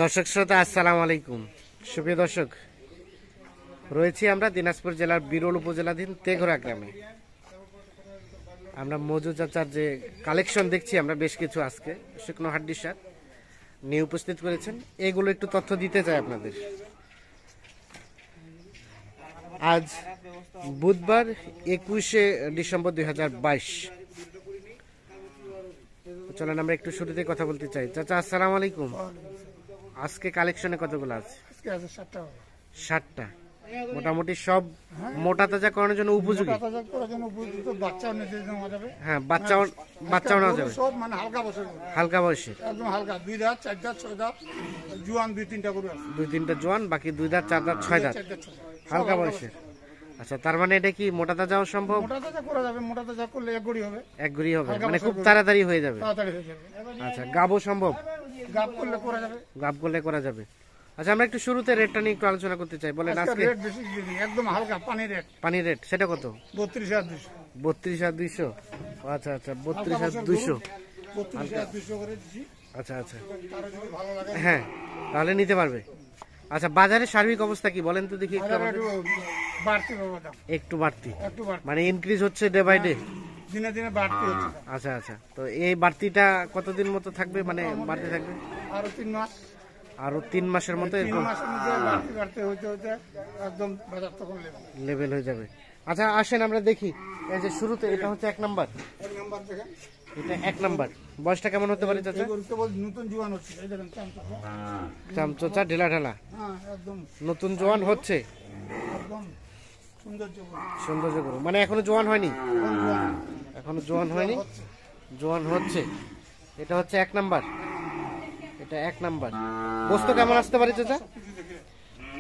দর্শক শ্রোতা আসসালামু আলাইকুম। সুপ্রিয় দর্শক, রয়েছি আমরা দিনাজপুর জেলার বিরল উপজেলাধীন তেঘরা গ্রামে। আমরা মজু চাচার যে কালেকশন দেখছি আমরা বেশ কিছু আজকে শুকনো হাড্ডি সার নিয়ে উপস্থিত করেছেন, এগুলো একটু তথ্য দিতে চাই আপনাদের। আজ বুধবার 21শে ডিসেম্বর 2022। চলেন আমরা একটু শুরুতে কথা বলতে চাই। চাচা আসসালামু আলাইকুম। আজকে কালেকশনে কতগুলো আছে? 60টা। মোটামুটি সব মোটা তাজা করানোর জন্য উপযোগী। হ্যাঁ, বাচ্চাও নেওয়া যাবে। হালকা বয়সের, একদম হালকা 2 দাঁত 4 দাঁত 6 দাঁত জোয়ান 2-3টা গরু আছে। 2-3টা জোয়ান, বাকি 2 দাঁত 4 দাঁত 6 দাঁত হালকা বয়সের। আচ্ছা, তার মানে এটা কি মোটা তাজাও সম্ভব? মোটা তাজা করা যাবে, মোটা তাজা করলে এক গড়ি হবে। এক গড়ি হবে, মানে খুব তাড়াতাড়ি হয়ে যাবে। তাড়াতাড়ি হয়ে যাবে। আচ্ছা, গাবও সম্ভব? গাব করলে করা যাবে। গাব করলে করা যাবে। আচ্ছা, আমরা একটু শুরুতে রেটটা নিয়ে একটু আলোচনা করতে চাই। বলেন আজকে রেট বেশি দিবি, একদম হালকা পানি রেট। পানির রেট সেটা কত? 32,200। 32,200। আচ্ছা আচ্ছা, 32,200। 32,200 করে দিছি। আচ্ছা আচ্ছা, তার যদি ভালো লাগে হ্যাঁ তাহলে নিতে পারবে। আচ্ছা, বাজারের সার্বিক অবস্থা কি বলেন তো দেখি? একটু একটু বাড়তি বাবা দাম। একটু বাড়তি, একটু বাড়তি, মানে ইনক্রিজ হচ্ছে ডে বাই ডে। দিনে দিনে বাড়তি হচ্ছে। আচ্ছা আচ্ছা, তো এই বাড়তিটা কতদিন মতো থাকবে, মানে বাড়তে থাকবে? আরো 3 মাস। আরো 3 মাসের মতো 3 এরকম মাসের মধ্যে বাড়তি বাড়তি হইতে হইতে একদম বাজার তখন লেভেল হয়ে যাবে। আচ্ছা আসেন আমরা দেখি। এই যে শুরুতে এটা হচ্ছে 1 নাম্বার। 1 নাম্বার দেখেন, এটা 1 নাম্বার। বয়সটা কেমন হতে পারে চাচা? নতুন জোয়ান হচ্ছে। এই দেখেন চামচোচা ঢেলা ঢালা, হ্যাঁ একদম নতুন জোয়ান হচ্ছে। একদম সৌন্দর্য গরু, মানে এখনো জোয়ান হয়নি? এখনো জোয়ান হয়নি, জোয়ান হচ্ছে। এটা হচ্ছে 1 নাম্বার। এটা 1 নাম্বার। গোস্ত কেমন আসতে পারে চাচা?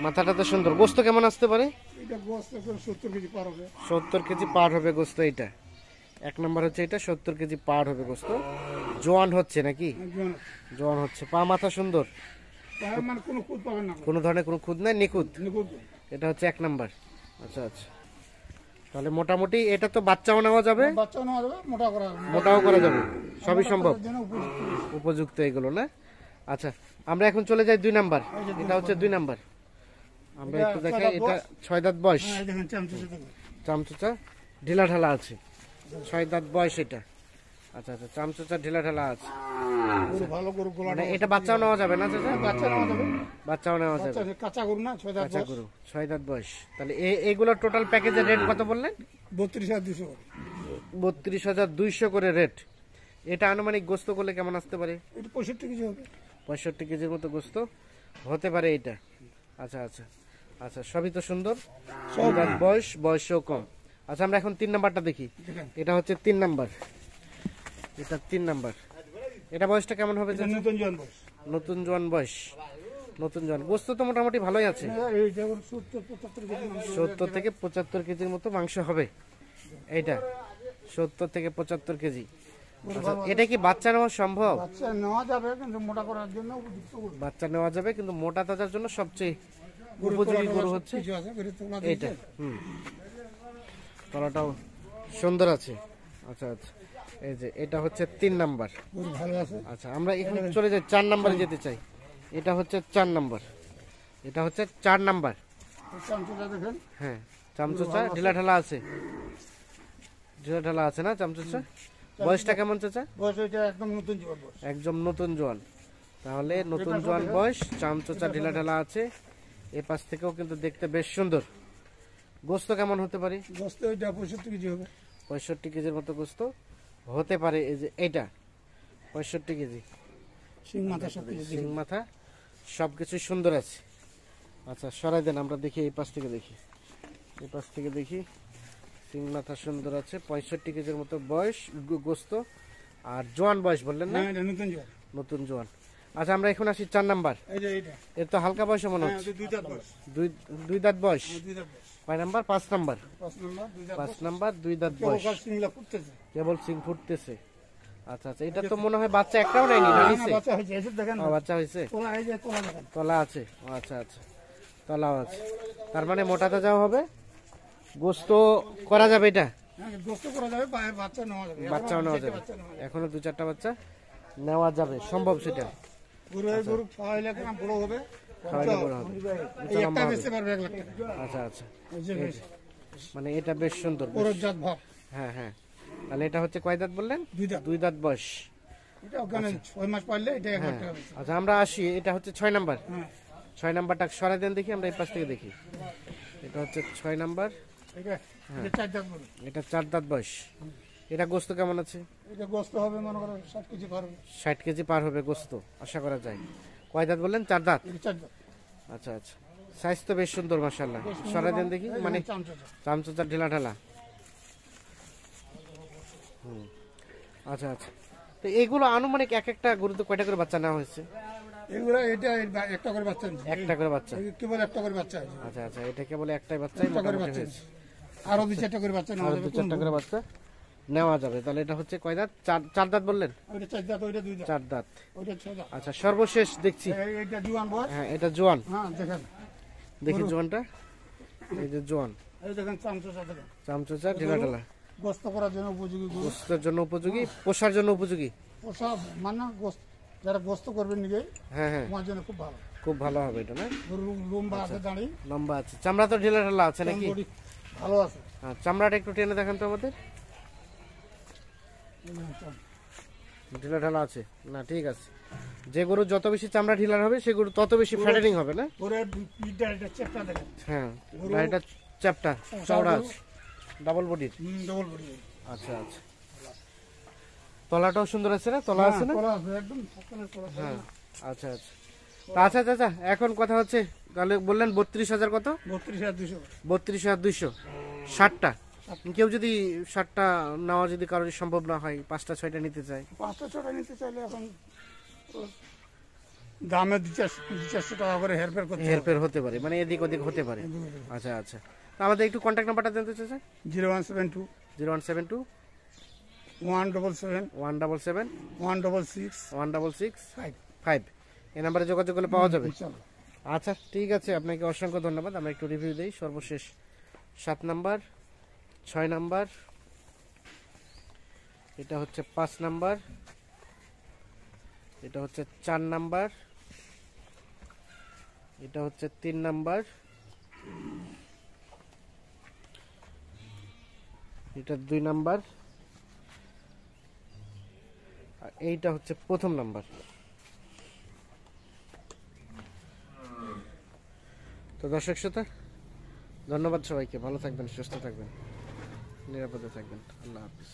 মাথাটা তো সুন্দর। গোস্ত কেমন আসতে পারে? এটা গোস্ত 70 কেজি পার হবে। 70 কেজি পার হবে গোস্ত। এটা 1 নাম্বার হচ্ছে, এটা 70 কেজি পার হবে গোস্ত। জোয়ান হচ্ছে নাকি? জোয়ান হচ্ছে। পা মাথা সুন্দর, মানে কোনো খুদ পাবেন না, কোনো ধরনের কোনো খুদ নাই, নিখুঁত। নিখুঁত। এটা হচ্ছে 1 নাম্বার। আচ্ছা আচ্ছা, তাহলে মোটামুটি এটা তো বাচ্চাও নেওয়া যাবে, বাচ্চাও নেওয়া যাবে, মোটাও করা যাবে, সবই সম্ভব, উপযুক্ত এগুলো না? আচ্ছা, আমরা এখন চলে যাই 2 নাম্বার। এটা হচ্ছে 2 নাম্বার। আমরা একটু দেখাই। এটা 6 দাঁত বয়স। চামচোচা ঢিলা ঢালা আছে, 6 দাঁত বয়স এটা। আচ্ছা আচ্ছা, চামচোচা ঢিলা ঢালা আছে। ভালো গরু গোলা। মানে এটা বাচ্চাও নেওয়া যাবে না চাচা? বাচ্চা নেওয়া যাবে, বাচ্চাও নেওয়া যাবে। কাঁচা গরু না, 6 দাঁত কাঁচা গরু, 6 দাঁত বয়স। তাহলে এইগুলোর টোটাল প্যাকেজের রেট কত বললেন? 32,200। 32,200 করে রেট। এটা আনুমানিক গোস্ত করলে কেমন আসতে পারে? এটা 65 কেজি হবে। 65 কেজির মতো গোস্ত হতে পারে এটা। আচ্ছা আচ্ছা আচ্ছা, সবই তো সুন্দর। 6 দাঁত বয়স, বয়সও কম। আচ্ছা, আমরা এখন 3 নাম্বারটা দেখি। এটা হচ্ছে 3 নাম্বার। এটা 3 নাম্বার। এটা বয়সটা কেমন হবে? নতুন জোয়ান বয়স। নতুন জোয়ান বয়স, নতুন জোয়ান। গোস্ত তো মোটামুটি ভালোই আছে। 70 থেকে 75 কেজির মতো মাংস হবে এইটা। 70 থেকে 75 কেজি। আচ্ছা, এটা কি বাচ্চা নেওয়া সম্ভব? বাচ্চা নেওয়া যাবে, কিন্তু মোটা করার জন্য উপযুক্ত গরু। বাচ্চা নেওয়া যাবে, কিন্তু মোটা তাজার জন্য সবচেয়ে উপযোগী গরু হচ্ছে এইটা। তলাটাও সুন্দর আছে। আচ্ছা আচ্ছা, এই যে এটা হচ্ছে 3 নাম্বার। ভালো আছে। আচ্ছা, আমরা এখানে চলে যাই 4 নাম্বারে যেতে চাই। এটা হচ্ছে 4 নাম্বার। এটা হচ্ছে 4 নাম্বার। চামচোচা দেখেন, হ্যাঁ, চামচোচা ঢিলা ঢালা আছে, ঢিলা ঢালা আছে না চামচোচা? বয়সটা কেমন চাচা? বয়স এটা একদম নতুন জোয়ান বয়স। একদম নতুন জোয়ান। তাহলে নতুন জোয়ান বয়স, চামচোচা ঢিলা ঢালা আছে। এ পাশ থেকেও কিন্তু দেখতে বেশ সুন্দর। গোস্ত কেমন হতে পারে? গোস্ত এটা 65 কেজি হবে। 65 কেজির মতো গোস্ত হতে পারে। এই যে এটা 65 কেজি। সিং মাথা সবকিছু, সিং মাথা সবকিছু সুন্দর আছে। আচ্ছা, সরাই দেন, আমরা দেখি এই পাশ থেকে দেখি। এই পাশ থেকে দেখি, সিং মাথা সুন্দর আছে। 65 কেজির মতো বয়স, গোস্ত। আর জোয়ান বয়স বললেন না? এটা নতুন জোয়ান। নতুন জোয়ান। আচ্ছা, আমরা এখন আসি 4 নাম্বার। এর তো হালকা বয়স মনে হচ্ছে। 2 দাঁত বয়স। 2 দাঁত বয়স। 2 দাঁত বয়স। কয় নাম্বার? 5 নাম্বার। 5 নাম্বার, 2 দাঁত বয়স। কেবল সিং ফুটতেছে। আচ্ছা আচ্ছা, এটা তো মনে হয় বাচ্চা একটাও নেয়নি, বাচ্চা হয়েছে। এই দেখেন, বাচ্চা হয়েছে, এই যে তোলা দেখেন, তলা আছে। আচ্ছা আচ্ছা, তলাও আছে। তার মানে মোটা তাজাও হবে, গোস্ত করা যাবে। এটা গোস্ত করা যাবে, বাচ্চা নেওয়া যাবে, বাচ্চাও নেওয়া যাবে। এখনো 2-4টা বাচ্চা নেওয়া যাবে, সম্ভব সেটা। গরু খাওয়াইলে কেমন বড় হবে, খাওয়াইলে বড় হবে, এই লম্বা একটা হবে। বেচতে পারবে 1 লাখ টাকা। আচ্ছা আচ্ছা, এই যে বেশ, মানে এটা বেশ সুন্দর। ওরস জাত ভাব, হ্যাঁ হ্যাঁ, তাহলে এটা হচ্ছে কয় দাঁত বললেন? 2 দাঁত। 2 দাঁত বয়স। এটা ওখানে 6 মাস পারলে এটা 1 লাখ হ্যাঁ, টাকা বেচতে। আচ্ছা আমরা আসি, এটা হচ্ছে 6 নাম্বার। হ্যাঁ, 6 নাম্বারটা সরাই দেন দেখি, আমরা এই পাশ থেকে দেখি। এটা হচ্ছে 6 নাম্বার, এটা 4 দাঁত গরু। এটা 4 দাঁত বয়স। এটা গোস্ত কেমন আছে? এটা গোস্ত হবে মনে করো 60 কেজি পারবে। 60 কেজি পার হবে গোস্ত আশা করা যায়। কয় দাঁত বললেন? 4 দাঁত। এটা 4 দাঁত। আচ্ছা আচ্ছা, সাইজ তো বেশ সুন্দর মাশাআল্লাহ। সরাই দেন দেখি, মানে চামচা ঢেলা ঢালা। আচ্ছা আচ্ছা, তো এইগুলো আনুমানিক এক একটা গরুতে কয়টা করে বাচ্চা নেওয়া হয়েছে? এগুলা এটা একটা করে বাচ্চা দিচ্ছে। একটা করে বাচ্চা। কেবল একটা করে বাচ্চা আছে। আচ্ছা আচ্ছা, এটা কেবল একটাই বাচ্চাই একটা করে মোটামুটি বাচ্চা হয়েছে। আছে। আরো 2-4টা করে বাচ্চা নেওয়া আর যাবে। 2-4টা করে বাচ্চা নেওয়া যাবে। তাহলে এটা হচ্ছে কয় দাঁত? 4 দাঁত বললেন? ওইটা 4 দাঁত, ওইটা 2 দাঁত, 4 দাঁত। ওইটা 6 দাঁত। আচ্ছা, সর্বশেষ দেখছি, এইটা জুয়ান বয়স। হ্যাঁ এটা জোয়ান। হ্যাঁ দেখেন, দেখি জোয়ানটা, এই যে জোয়ান, এই দেখেন চামচা দেখেন। চামচা ঢেলা ঢালা। গোস্ত করার জন্য উপযোগী গরু। গোস্তের জন্য উপযোগী, পোষার জন্য উপযোগী। পোষা মানে গোস্ত, যারা গোস্ত করবেন নিজে হ্যাঁ হ্যাঁ, তোমার জন্য খুব ভালো। খুব ভালো হবে এটা না? গরু লম্বা আছে, দাঁড়ি লম্বা আছে, চামড়া তো ঢেলা ঢালা আছে নাকি? বডি ভালো আছে। হ্যাঁ, চামড়াটা একটু টেনে দেখান তো আমাদের। ঢিলা ঢালা আছে না? ঠিক আছে, যে গরু যত বেশি চামড়া ঢিলার হবে সে গরু তত বেশি ফ্যাটেনিং হবে না? ওরে পিঠটা এটা চেপটা দেখেন। হ্যাঁ, গাড়িটা চ্যাপটা চওড়া আছে, ডাবল বডির। Double body. আচ্ছা আচ্ছা, তলাটাও সুন্দর আছে না? তলা আছে না? কলা আছে একদম সকালে কলা। হ্যাঁ, আচ্ছা আচ্ছা। তা আচ্ছা আচ্ছা, এখন কথা হচ্ছে, তাহলে বললেন 32,000 কত? 32,200। 32,200। 60টা, কেউ যদি 60টা নেওয়া যদি কারোর সম্ভব না হয়, 5টা 6টা নিতে চায়, 5টা 6টা নিতে চাইলে এখন দামে 200-400 টাকা করে হেরফের করতে হবে। হেরফের হতে পারে, মানে এদিক ওদিক হতে পারে। আচ্ছা আচ্ছা, তা আমাদের একটু কন্ট্যাক্ট নাম্বারটা জানতে চাইছেন? 0172 0172 177 177 166 166 5। 5, এই নাম্বারে যোগাযোগ করলে পাওয়া যাবে। ইনশাআল্লাহ। আচ্ছা ঠিক আছে, আপনাকে অসংখ্য ধন্যবাদ। আমরা একটু রিভিউ দেই। সর্বশেষ 7 নাম্বার, 6 নাম্বার, এটা হচ্ছে 5 নাম্বার, এটা হচ্ছে 4 নাম্বার, এটা হচ্ছে 3 নাম্বার, এটা 2 নাম্বার, আর এইটা হচ্ছে প্রথম নাম্বার। তো দর্শক শ্রোতা, ধন্যবাদ সবাইকে। ভালো থাকবেন, সুস্থ থাকবেন, নিরাপদে থাকবেন। আল্লাহ হাফিজ।